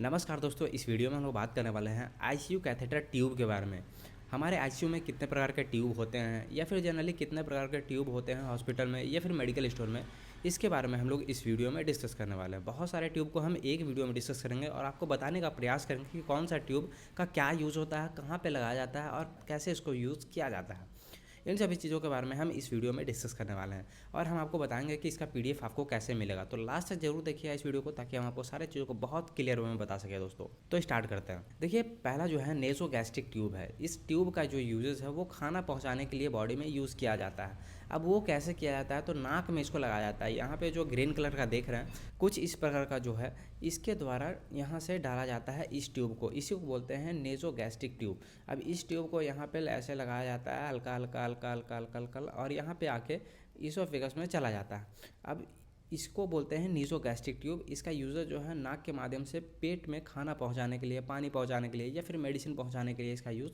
नमस्कार दोस्तों, इस वीडियो में हम लोग बात करने वाले हैं आईसीयू कैथेटर ट्यूब के बारे में। हमारे आईसीयू में कितने प्रकार के ट्यूब होते हैं या फिर जनरली कितने प्रकार के ट्यूब होते हैं हॉस्पिटल में या फिर मेडिकल स्टोर में, इसके बारे में हम लोग इस वीडियो में डिस्कस करने वाले हैं। बहुत सारे ट्यूब को हम एक वीडियो में डिस्कस करेंगे और आपको बताने का प्रयास करेंगे कि कौन सा ट्यूब का क्या यूज़ होता है, कहाँ पर लगाया जाता है और कैसे इसको यूज़ किया जाता है। इन सभी चीज़ों के बारे में हम इस वीडियो में डिस्कस करने वाले हैं और हम आपको बताएंगे कि इसका पीडीएफ आपको कैसे मिलेगा। तो लास्ट तक जरूर देखिए इस वीडियो को, ताकि हम आपको सारे चीज़ों को बहुत क्लियर वे में बता सकें दोस्तों। तो स्टार्ट करते हैं। देखिए, पहला जो है नेसोगैस्ट्रिक ट्यूब है। इस ट्यूब का जो यूजेस है वो खाना पहुँचाने के लिए बॉडी में यूज़ किया जाता है। अब वो कैसे किया जाता है, तो नाक में इसको लगाया जाता है। यहाँ पे जो ग्रीन कलर का देख रहे हैं, कुछ इस प्रकार का जो है इसके द्वारा यहाँ से डाला जाता है इस ट्यूब को। इसी को बोलते हैं नेसोगैस्ट्रिक ट्यूब। अब इस ट्यूब को यहाँ पे ऐसे लगाया जाता है, हल्का हल्का हल्का हल्का हल्का हल्का, और यहाँ पे आके इसोफेगस में चला जाता है। अब इसको बोलते हैं नीसोगैस्ट्रिक ट्यूब। इसका यूज़र जो है नाक के माध्यम से पेट में खाना पहुंचाने के लिए, पानी पहुंचाने के लिए या फिर मेडिसिन पहुंचाने के लिए इसका यूज़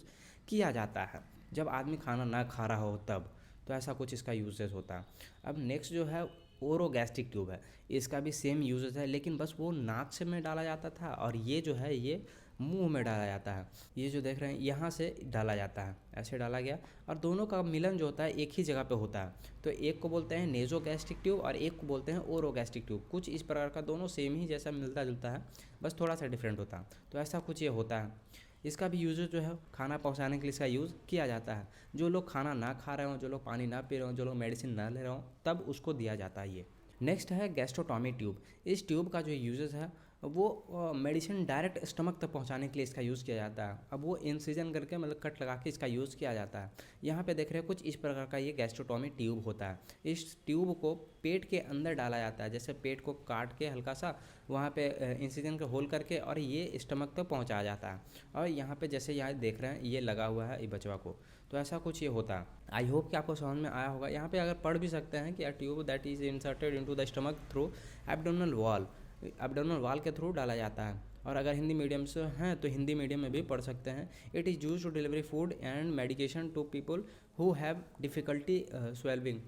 किया जाता है। जब आदमी खाना ना खा रहा हो तब, तो ऐसा कुछ इसका यूजेस होता है। अब नेक्स्ट जो है ओरोगैस्ट्रिक ट्यूब है। इसका भी सेम यूजेस है, लेकिन बस वो नाक से में डाला जाता था और ये जो है ये मुंह में डाला जाता है। ये जो देख रहे हैं यहाँ से डाला जाता है, ऐसे डाला गया और दोनों का मिलन जो होता है एक ही जगह पे होता है। तो एक को बोलते हैं नेसोगैस्ट्रिक ट्यूब और एक को बोलते हैं ओरोगैस्ट्रिक ट्यूब। कुछ इस प्रकार का, दोनों सेम ही जैसा मिलता जुलता है, बस थोड़ा सा डिफरेंट होता है। तो ऐसा कुछ ये होता है। इसका भी यूज़ जो है खाना पहुंचाने के लिए इसका यूज़ किया जाता है। जो लोग खाना ना खा रहे हों, जो लोग पानी ना पी रहे हों, जो लोग मेडिसिन ना ले रहे हों, तब उसको दिया जाता है ये। नेक्स्ट है गैस्ट्रोटॉमी ट्यूब। इस ट्यूब का जो यूजेस है वो मेडिसिन डायरेक्ट स्टमक तक पहुंचाने के लिए इसका यूज़ किया जाता है। अब वो इंसिजन करके, मतलब कट लगा के इसका यूज़ किया जाता है। यहाँ पे देख रहे हैं कुछ इस प्रकार का ये गैस्ट्रोटॉमी ट्यूब होता है। इस ट्यूब को पेट के अंदर डाला जाता है, जैसे पेट को काट के हल्का सा वहाँ पे इंसिजन का होल करके, और ये स्टमक तक पहुँचाया जाता है। और यहाँ पे जैसे यहाँ देख रहे हैं ये लगा हुआ है ये बचवा को। तो ऐसा कुछ ये होता है। आई होप कि आपको समझ में आया होगा। यहाँ पे अगर पढ़ भी सकते हैं कि a tube that is inserted into the stomach through abdominal wall. Abdominal wall के थ्रू डाला जाता है। और अगर हिंदी मीडियम से हैं तो हिंदी मीडियम में भी पढ़ सकते हैं। It is use to delivery food and medication to people who have difficulty swallowing.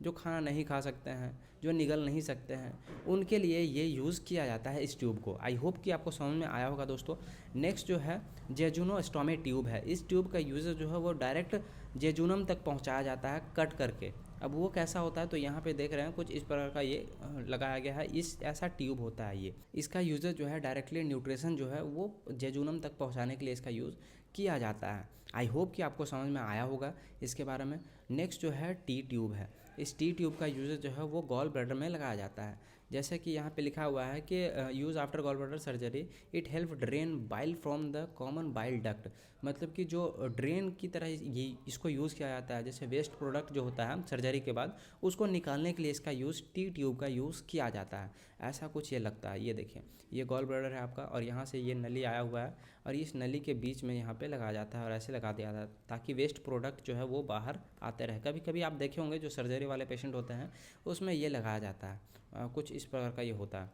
जो खाना नहीं खा सकते हैं, जो निगल नहीं सकते हैं, उनके लिए ये यूज़ किया जाता है इस ट्यूब को। आई होप कि आपको समझ में आया होगा दोस्तों। नेक्स्ट जो है जेजुनोस्टोमी ट्यूब है। इस ट्यूब का यूज़ जो है वो डायरेक्ट जेजुनम तक पहुंचाया जाता है कट करके। अब वो कैसा होता है, तो यहाँ पे देख रहे हैं कुछ इस प्रकार का ये लगाया गया है। इस ऐसा ट्यूब होता है ये। इसका यूज़र जो है डायरेक्टली न्यूट्रिशन जो है वो जेजुनम तक पहुँचाने के लिए इसका यूज़ किया जाता है। आई होप कि आपको समझ में आया होगा इसके बारे में। नेक्स्ट जो है टी ट्यूब है। इस टी ट्यूब का यूज़ जो है वो गॉल ब्लैडर में लगाया जाता है। जैसे कि यहाँ पे लिखा हुआ है कि use after gall bladder surgery it help drain bile from the common bile duct. मतलब कि जो ड्रेन की तरह ये इसको यूज़ किया जाता है, जैसे वेस्ट प्रोडक्ट जो होता है सर्जरी के बाद उसको निकालने के लिए इसका यूज़ टी ट्यूब का यूज़ किया जाता है। ऐसा कुछ ये लगता है। ये देखिए, ये गॉल ब्लैडर है आपका और यहाँ से ये नली आया हुआ है और इस नली के बीच में यहाँ पे लगाया जाता है और ऐसे लगा दिया जाता है ताकि वेस्ट प्रोडक्ट जो है वो बाहर आते रहे। कभी कभी आप देखे होंगे जो सर्जरी वाले पेशेंट होते हैं उसमें ये लगाया जाता है। कुछ इस प्रकार का ये होता है,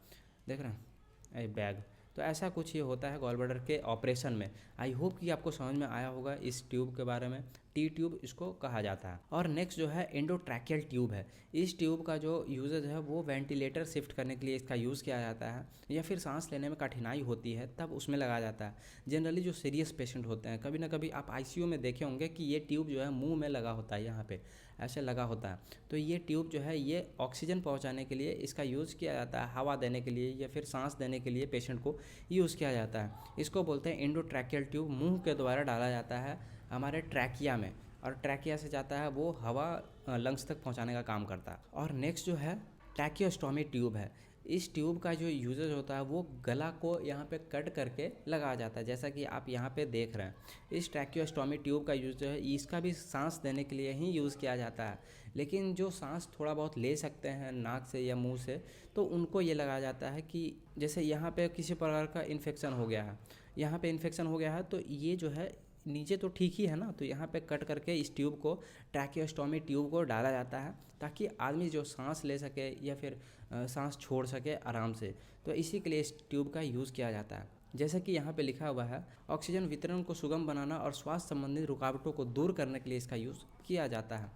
देख रहे हैं ये बैग। तो ऐसा कुछ ये होता है गॉल ब्लैडर के ऑपरेशन में। आई होप कि आपको समझ में आया होगा इस ट्यूब के बारे में। टी ट्यूब इसको कहा जाता है। और नेक्स्ट जो है एंडोट्रैकियल ट्यूब है। इस ट्यूब का जो यूजेज है वो वेंटिलेटर शिफ्ट करने के लिए इसका यूज़ किया जाता है, या फिर सांस लेने में कठिनाई होती है तब उसमें लगाया जाता है। जनरली जो सीरियस पेशेंट होते हैं, कभी ना कभी आप आईसीयू में देखे होंगे कि ये ट्यूब जो है मुंह में लगा होता है, यहाँ पे ऐसे लगा होता है। तो ये ट्यूब जो है ये ऑक्सीजन पहुँचाने के लिए इसका यूज़ किया जाता है, हवा देने के लिए या फिर सांस देने के लिए पेशेंट को यूज़ किया जाता है। इसको बोलते हैं एंडोट्रैकियल ट्यूब। मुंह के द्वारा डाला जाता है हमारे ट्रैकिया में, और ट्रैकिया से जाता है वो हवा लंग्स तक पहुंचाने का काम करता है। और नेक्स्ट जो है ट्रैकियोस्टोमी ट्यूब है। इस ट्यूब का जो यूजेज होता है वो गला को यहाँ पे कट करके लगाया जाता है, जैसा कि आप यहाँ पे देख रहे हैं। इस ट्रैकियोस्टोमी ट्यूब का यूज़ जो है इसका भी सांस देने के लिए ही यूज़ किया जाता है, लेकिन जो सांस थोड़ा बहुत ले सकते हैं नाक से या मुंह से, तो उनको ये लगाया जाता है कि जैसे यहाँ पे किसी प्रकार का इन्फेक्शन हो गया है, यहाँ पे इन्फेक्शन हो गया है, तो ये जो है नीचे तो ठीक ही है ना, तो यहाँ पे कट करके इस ट्यूब को, ट्रैकियोस्टोमी ट्यूब को डाला जाता है ताकि आदमी जो सांस ले सके या फिर सांस छोड़ सके आराम से। तो इसी के लिए इस ट्यूब का यूज़ किया जाता है। जैसा कि यहाँ पे लिखा हुआ है, ऑक्सीजन वितरण को सुगम बनाना और स्वास्थ्य संबंधित रुकावटों को दूर करने के लिए इसका यूज़ किया जाता है।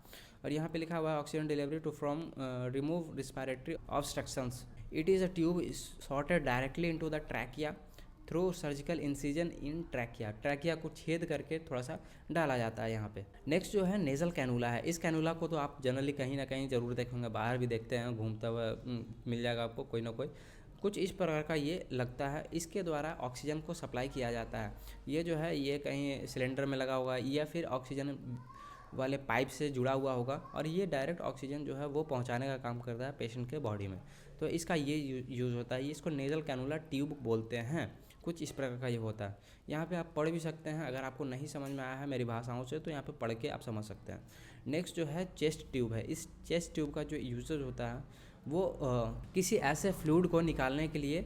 और यहाँ पे लिखा हुआ है oxygen delivery to from remove respiratory obstructions. It is a tube shorted directly into the trachea through surgical incision in trachea, trachea को छेद करके थोड़ा सा डाला जाता है यहाँ पे। नेक्स्ट जो है नेज़ल कैनुला है। इस कैनुला को तो आप जनरली कहीं ना कहीं ज़रूर देखेंगे, बाहर भी देखते हैं घूमता हुआ मिल जाएगा आपको कोई ना कोई। कुछ इस प्रकार का ये लगता है, इसके द्वारा ऑक्सीजन को सप्लाई किया जाता है। ये जो है ये कहीं सिलेंडर में लगा होगा या फिर ऑक्सीजन वाले पाइप से जुड़ा हुआ होगा, और ये डायरेक्ट ऑक्सीजन जो है वो पहुंचाने का काम करता है पेशेंट के बॉडी में। तो इसका ये यूज़ होता है, इसको नेज़ल कैनुला ट्यूब बोलते हैं। कुछ इस प्रकार का ये होता है। यहाँ पे आप पढ़ भी सकते हैं, अगर आपको नहीं समझ में आया है मेरी भाषाओं से तो यहाँ पे पढ़ के आप समझ सकते हैं। नेक्स्ट जो है चेस्ट ट्यूब है। इस चेस्ट ट्यूब का जो यूजेज होता है वो किसी ऐसे फ्लूइड को निकालने के लिए,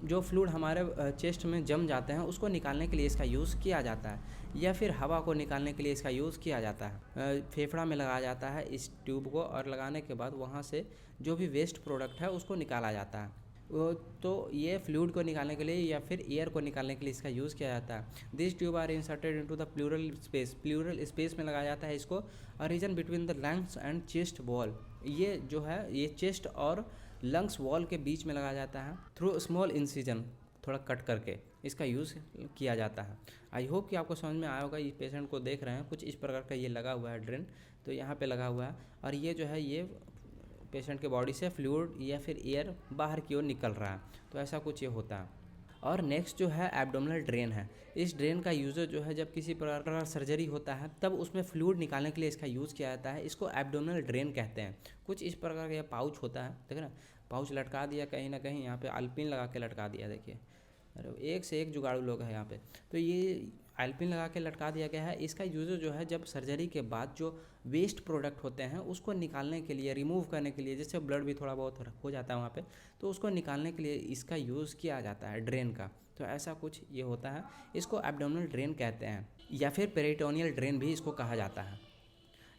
जो फ्लूइड हमारे चेस्ट में जम जाते हैं उसको निकालने के लिए इसका यूज़ किया जाता है, या फिर हवा को निकालने के लिए इसका यूज़ किया जाता है। फेफड़ा में लगाया जाता है इस ट्यूब को, और लगाने के बाद वहाँ से जो भी वेस्ट प्रोडक्ट है उसको निकाला जाता है। तो ये फ्लूइड को निकालने के लिए या फिर एयर को निकालने के लिए इसका यूज़ किया जाता है। This tube are inserted into the pleural space, pleural space में लगाया जाता है इसको, और region between the lungs and chest wall, ये जो है ये चेस्ट और लंग्स वॉल के बीच में लगाया जाता है। थ्रू स्मॉल इंसिजन, थोड़ा कट करके इसका यूज़ किया जाता है। आई होप कि आपको समझ में आया होगा। इस पेशेंट को देख रहे हैं, कुछ इस प्रकार का ये लगा हुआ है ड्रेन, तो यहाँ पे लगा हुआ है, और ये जो है ये पेशेंट के बॉडी से फ्लूइड या फिर एयर बाहर की ओर निकल रहा है, तो ऐसा कुछ ये होता है। और नेक्स्ट जो है एब्डोमिनल ड्रेन है। इस ड्रेन का यूज़र जो है जब किसी प्रकार का सर्जरी होता है तब उसमें फ्लूइड निकालने के लिए इसका यूज़ किया जाता है। इसको एब्डोमिनल ड्रेन कहते हैं। कुछ इस प्रकार का यह पाउच होता है, देख रहे हैं, पाउच लटका दिया कहीं ना कहीं, यहाँ पे अल्पिन लगा के लटका दिया, देखिए, अरे एक से एक जुगाड़ू लोग हैं यहाँ पे। तो ये एल्पिन लगा के लटका दिया गया है। इसका यूज़र जो है जब सर्जरी के बाद जो वेस्ट प्रोडक्ट होते हैं उसको निकालने के लिए, रिमूव करने के लिए, जैसे ब्लड भी थोड़ा बहुत हो जाता है वहाँ पे, तो उसको निकालने के लिए इसका यूज़ किया जाता है ड्रेन का। तो ऐसा कुछ ये होता है, इसको एब्डोमिनल ड्रेन कहते हैं, या फिर पेरिटोनियल ड्रेन भी इसको कहा जाता है।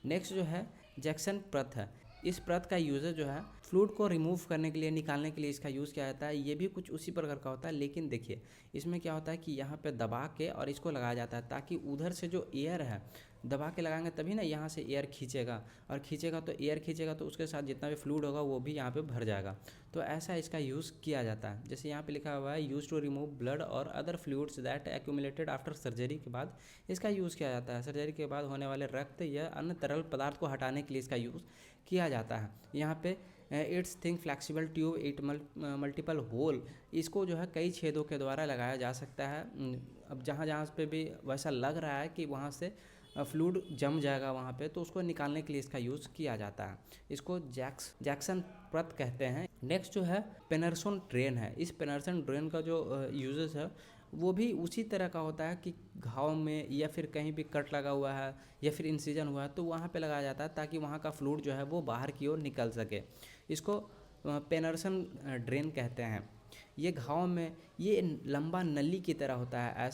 नेक्स्ट जो है जैक्सन प्रथ है। इस प्रथ का यूज़र जो है फ्लूइड को रिमूव करने के लिए, निकालने के लिए इसका यूज़ किया जाता है। ये भी कुछ उसी प्रकार का होता है, लेकिन देखिए इसमें क्या होता है कि यहाँ पे दबा के और इसको लगाया जाता है, ताकि उधर से जो एयर है, दबा के लगाएंगे तभी ना यहाँ से एयर खींचेगा, और खींचेगा तो एयर खींचेगा तो उसके साथ जितना भी फ्लूइड होगा वो भी यहाँ पे भर जाएगा। तो ऐसा इसका यूज़ किया जाता है। जैसे यहाँ पे लिखा हुआ है यूज टू रिमूव ब्लड और other fluids that accumulated after surgery के बाद इसका यूज़ किया जाता है। सर्जरी के बाद होने वाले रक्त या अन्य तरल पदार्थ को हटाने के लिए इसका यूज़ किया जाता है। यहाँ पे it's think flexible tube, it multiple hole, इसको जो है कई छेदों के द्वारा लगाया जा सकता है। अब जहाँ जहाँ पे भी वैसा लग रहा है कि वहाँ से फ्लूइड जम जाएगा वहाँ पे, तो उसको निकालने के लिए इसका यूज़ किया जाता है। इसको जैक्सन प्रथ कहते हैं। नेक्स्ट जो है पेनरसन ड्रेन है। इस पेनरसन ड्रेन का जो यूजेस है वो भी उसी तरह का होता है कि घाव में या फिर कहीं भी कट लगा हुआ है या फिर इंसिजन हुआ है तो वहाँ पे लगाया जाता है, ताकि वहाँ का फ्लूइड जो है वो बाहर की ओर निकल सके। इसको पेनरसन ड्रेन कहते हैं। ये घाव में ये लंबा नली की तरह होता है,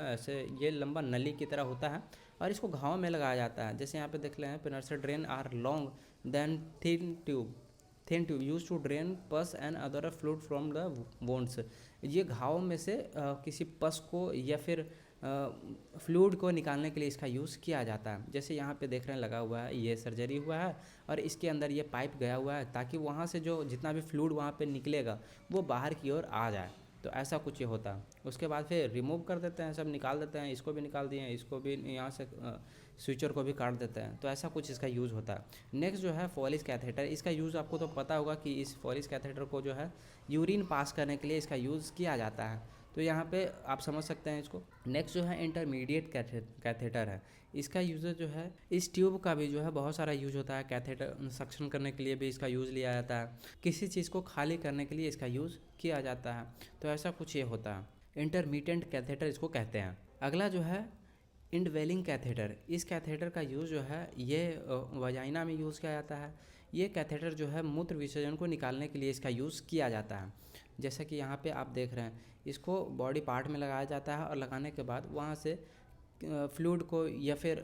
ऐसे ये लंबा नली की तरह होता है, और इसको घाव में लगाया जाता है। जैसे यहाँ पे देख रहे हैं, Penrose drain are long then thin tube use to drain pus and other fluid from the wounds. ये घाव में से किसी पस को या फिर फ्लूइड को निकालने के लिए इसका यूज़ किया जाता है। जैसे यहाँ पे देख रहे हैं लगा हुआ है, ये सर्जरी हुआ है और इसके अंदर ये पाइप गया हुआ है, ताकि वहाँ से जो जितना भी फ्लूइड वहाँ पे निकलेगा वो बाहर की ओर आ जाए। तो ऐसा कुछ ये होता है। उसके बाद फिर रिमूव कर देते हैं, सब निकाल देते हैं, इसको भी निकाल दिए, इसको भी यहाँ से स्विचर को भी काट देते हैं। तो ऐसा कुछ इसका यूज़ होता है। नेक्स्ट जो है फॉलिस कैथेटर। इसका यूज़ आपको तो पता होगा कि इस फॉलिस कैथेटर को जो है यूरिन पास करने के लिए इसका यूज़ किया जाता है। तो यहाँ पे आप समझ सकते हैं इसको। नेक्स्ट जो है इंटरमीडिएट कैथेटर है। इसका यूज़र जो है, इस ट्यूब का भी जो है बहुत सारा यूज होता है। कैथेटर सक्शन करने के लिए भी इसका यूज़ लिया जाता है, किसी चीज़ को खाली करने के लिए इसका यूज़ किया जाता है। तो ऐसा कुछ ये होता है। इंटरमीडिएट कैथेटर इसको कहते हैं। अगला जो है इंडवेलिंग कैथेटर। इस कैथेटर का यूज़ जो है ये वजाइना में यूज़ किया जाता है। ये कैथेटर जो है मूत्र विसर्जन को निकालने के लिए इसका यूज़ किया जाता है। जैसा कि यहाँ पे आप देख रहे हैं, इसको बॉडी पार्ट में लगाया जाता है और लगाने के बाद वहाँ से फ्लूइड को या फिर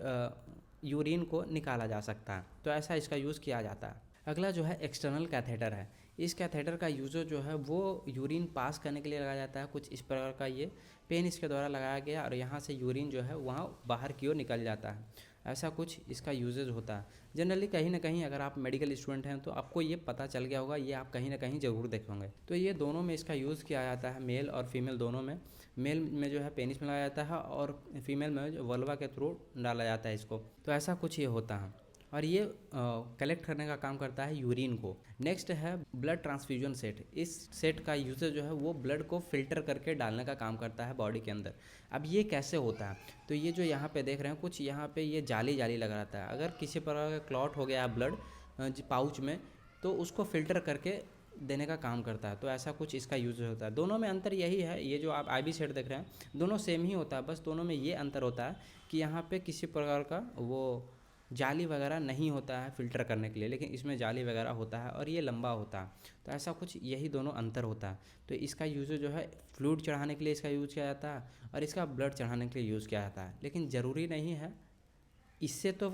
यूरिन को निकाला जा सकता है। तो ऐसा इसका यूज़ किया जाता है। अगला जो है एक्सटर्नल कैथेटर है। इस कैथेटर का यूज़र जो है वो यूरिन पास करने के लिए लगाया जाता है। कुछ इस प्रकार का ये पेन इसके द्वारा लगाया गया और यहाँ से यूरिन जो है वहाँ बाहर की ओर निकल जाता है। ऐसा कुछ इसका यूजेज होता है। जनरली कहीं ना कहीं अगर आप मेडिकल स्टूडेंट हैं तो आपको ये पता चल गया होगा, ये आप कहीं ना कहीं ज़रूर देखे होंगे। तो ये दोनों में इसका यूज़ किया जाता है, मेल और फीमेल दोनों में। मेल में जो है पेनिस में लगाया जाता है और फीमेल में जो वल्वा के थ्रू डाला जाता है इसको। तो ऐसा कुछ ये होता है और ये कलेक्ट करने का काम करता है यूरिन को। नेक्स्ट है ब्लड ट्रांसफ्यूजन सेट। इस सेट का यूजेज जो है वो ब्लड को फिल्टर करके डालने का काम करता है बॉडी के अंदर। अब ये कैसे होता है, तो ये जो यहाँ पे देख रहे हैं कुछ यहाँ पे ये जाली जाली लगा रहता है। अगर किसी प्रकार का क्लॉट हो गया ब्लड पाउच में तो उसको फिल्टर करके देने का काम करता है। तो ऐसा कुछ इसका यूज होता है। दोनों में अंतर यही है, ये जो आप आईवी सेट देख रहे हैं दोनों सेम ही होता है, बस दोनों में ये अंतर होता है कि यहाँ पे किसी प्रकार का वो जाली वगैरह नहीं होता है फिल्टर करने के लिए, लेकिन इसमें जाली वगैरह होता है और ये लंबा होता है। तो ऐसा कुछ यही दोनों अंतर होता है। तो इसका यूज़ जो है फ्लूइड चढ़ाने के लिए इसका यूज़ किया जाता है और इसका ब्लड चढ़ाने के लिए यूज़ किया जाता है। लेकिन ज़रूरी नहीं है, इससे तो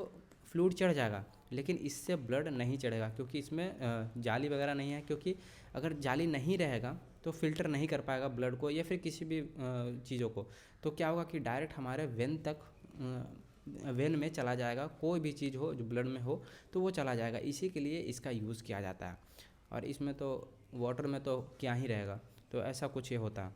फ्लूइड चढ़ जाएगा लेकिन इससे ब्लड नहीं चढ़ेगा, क्योंकि इसमें जाली वगैरह नहीं है। क्योंकि अगर जाली नहीं रहेगा तो फिल्टर नहीं कर पाएगा ब्लड को या फिर किसी भी चीज़ों को। तो क्या होगा कि डायरेक्ट हमारे वेन तक वेन में चला जाएगा, कोई भी चीज़ हो जो ब्लड में हो तो वो चला जाएगा। इसी के लिए इसका यूज़ किया जाता है। और इसमें तो वाटर में तो क्या ही रहेगा। तो ऐसा कुछ ये होता है।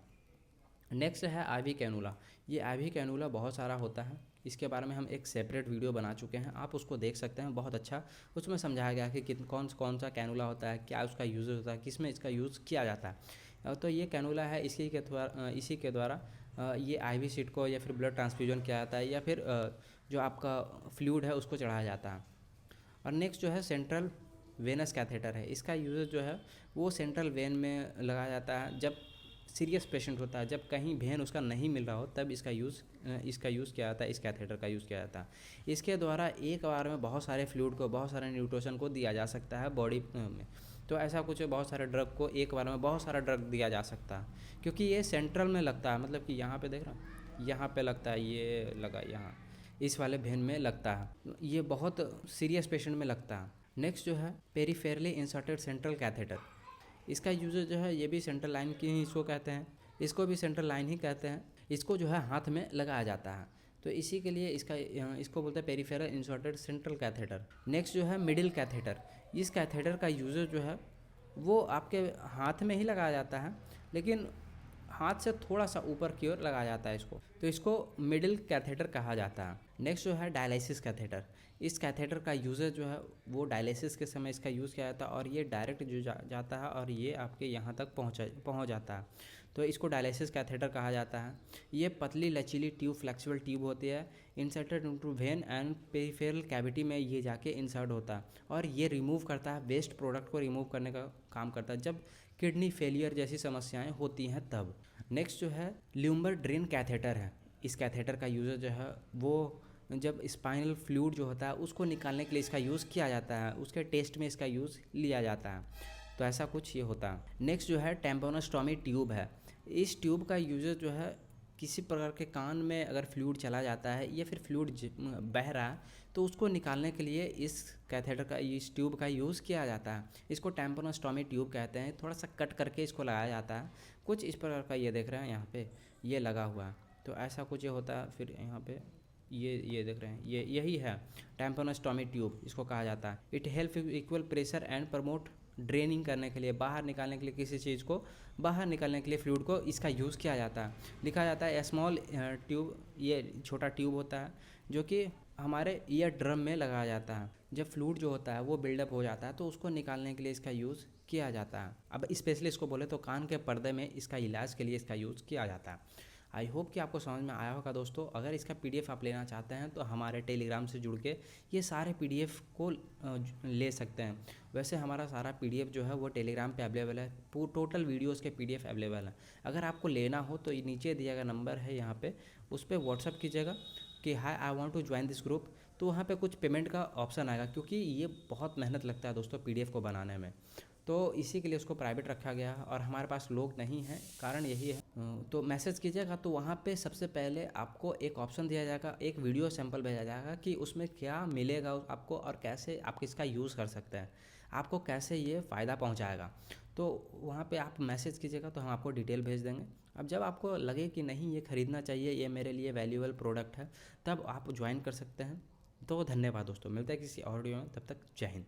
नेक्स्ट है आईवी कैनुला। ये आईवी कैनुला बहुत सारा होता है, इसके बारे में हम एक सेपरेट वीडियो बना चुके हैं, आप उसको देख सकते हैं। बहुत अच्छा उसमें समझाया गया है कि कौन कौन सा कैनुला होता है, क्या उसका यूज़ होता है, किस में इसका यूज़ किया जाता है। तो ये कैनुला है, इसी के द्वारा ये आईवी सीट को या फिर ब्लड ट्रांसफ्यूजन किया जाता है या फिर जो आपका फ्लूइड है उसको चढ़ाया जाता है। और नेक्स्ट जो है सेंट्रल वेनस कैथेटर है। इसका यूज़ जो है वो सेंट्रल वेन में लगाया जाता है जब सीरियस पेशेंट होता है, जब कहीं वेन उसका नहीं मिल रहा हो तब इसका यूज़ किया जाता है, इस कैथेटर का यूज़ किया जाता है। इसके द्वारा एक बार में बहुत सारे फ्लूइड को, बहुत सारे न्यूट्रिशन को दिया जा सकता है बॉडी में। तो ऐसा कुछ बहुत सारे ड्रग को एक बार में बहुत सारा ड्रग दिया जा सकता है, क्योंकि ये सेंट्रल में लगता है। मतलब कि यहाँ पे देख रहा हूँ, यहाँ पे लगता है, ये लगा यहाँ इस वाले वेन में लगता है, ये बहुत सीरियस पेशेंट में लगता है। नेक्स्ट जो है पेरिफेरली इंसर्टेड सेंट्रल कैथेटर। इसका यूज़ जो है ये भी सेंट्रल लाइन की ही इसको कहते हैं, इसको भी सेंट्रल लाइन ही कहते हैं। इसको जो है हाथ में लगाया जाता है, तो इसी के लिए इसको बोलते हैं peripheral inserted central catheter. Next जो है मिडिल कैथेटर। इस कैथेटर का यूज़ जो है वो आपके हाथ में ही लगाया जाता है, लेकिन हाथ से थोड़ा सा ऊपर की ओर लगाया जाता है इसको, तो इसको मिडिल कैथेटर कहा जाता है। नेक्स्ट जो है डायलिसिस कैथेटर। इस कैथेटर का यूज़र जो है वो डायलिसिस के समय इसका यूज़ किया जाता है और ये डायरेक्ट जो जाता है और ये आपके यहाँ तक पहुँच जाता है, तो इसको डायलिसिस कैथेटर कहा जाता है। ये पतली लचीली ट्यूब, फ्लेक्सिबल ट्यूब होती है, inserted into when and peripheral cavity में ये जाके इंसर्ट होता है और ये रिमूव करता है, वेस्ट प्रोडक्ट को रिमूव करने का काम करता है जब किडनी फेलियर जैसी समस्याएं होती हैं तब। नेक्स्ट जो है ल्यूम्बर ड्रेन कैथेटर है। इस कैथेटर का यूज़र जो है वो जब स्पाइनल फ्लूइड जो होता है उसको निकालने के लिए इसका यूज़ किया जाता है, उसके टेस्ट में इसका यूज़ लिया जाता है। तो ऐसा कुछ ये होता है। नेक्स्ट जो है टेम्पोनोस्टॉमी ट्यूब है। इस ट्यूब का यूज़र जो है किसी प्रकार के कान में अगर फ्लूइड चला जाता है या फिर फ्लूइड बह रहा है तो उसको निकालने के लिए इस कैथेटर का, इस ट्यूब का यूज़ किया जाता है। इसको टेम्पोनोस्टॉमी ट्यूब कहते हैं। थोड़ा सा कट करके इसको लगाया जाता है, कुछ इस प्रकार का ये देख रहे हैं यहाँ पे ये लगा हुआ है। तो ऐसा कुछ ये होता है। फिर यहाँ पे ये देख रहे हैं, ये यही है टेम्पोनोस्टॉमी ट्यूब, इसको कहा जाता है। It help equal pressure and promote draining करने के लिए, बाहर निकालने के लिए, किसी चीज़ को बाहर निकालने के लिए फ्लूइड को इसका यूज़ किया जाता है। लिखा जाता है स्मॉल ट्यूब, ये छोटा ट्यूब होता है जो कि हमारे ईयर ड्रम में लगाया जाता है। जब फ्लूइड जो होता है वो बिल्डअप हो जाता है तो उसको निकालने के लिए इसका यूज़ किया जाता है। अब स्पेशली इसको बोले तो कान के पर्दे में इसका इलाज के लिए इसका यूज़ किया जाता है। आई होप कि आपको समझ में आया होगा दोस्तों। अगर इसका पीडीएफ आप लेना चाहते हैं तो हमारे टेलीग्राम से जुड़ के ये सारे पीडीएफ को ले सकते हैं। वैसे हमारा सारा पीडीएफ जो है वो टेलीग्राम पे अवेलेबल है, टोटल वीडियोस के पीडीएफ अवेलेबल है। अगर आपको लेना हो तो नीचे दिया गया नंबर है यहाँ पे, उस पर व्हाट्सअप कीजिएगा कि hi I want to join this group, तो वहाँ पे कुछ पेमेंट का ऑप्शन आएगा, क्योंकि ये बहुत मेहनत लगता है दोस्तों पीडीएफ को बनाने में, तो इसी के लिए उसको प्राइवेट रखा गया है और हमारे पास लोग नहीं हैं, कारण यही है। तो मैसेज कीजिएगा तो वहाँ पे सबसे पहले आपको एक ऑप्शन दिया जाएगा, एक वीडियो सैंपल भेजा जाएगा कि उसमें क्या मिलेगा आपको और कैसे आप इसका यूज़ कर सकते हैं, आपको कैसे ये फ़ायदा पहुँचाएगा। तो वहाँ पे आप मैसेज कीजिएगा तो हम आपको डिटेल भेज देंगे। अब जब आपको लगे कि नहीं ये ख़रीदना चाहिए, ये मेरे लिए वैल्यूएबल प्रोडक्ट है, तब आप ज्वाइन कर सकते हैं। तो धन्यवाद दोस्तों, मिलता है किसी और वीडियो में, तब तक जय हिंद।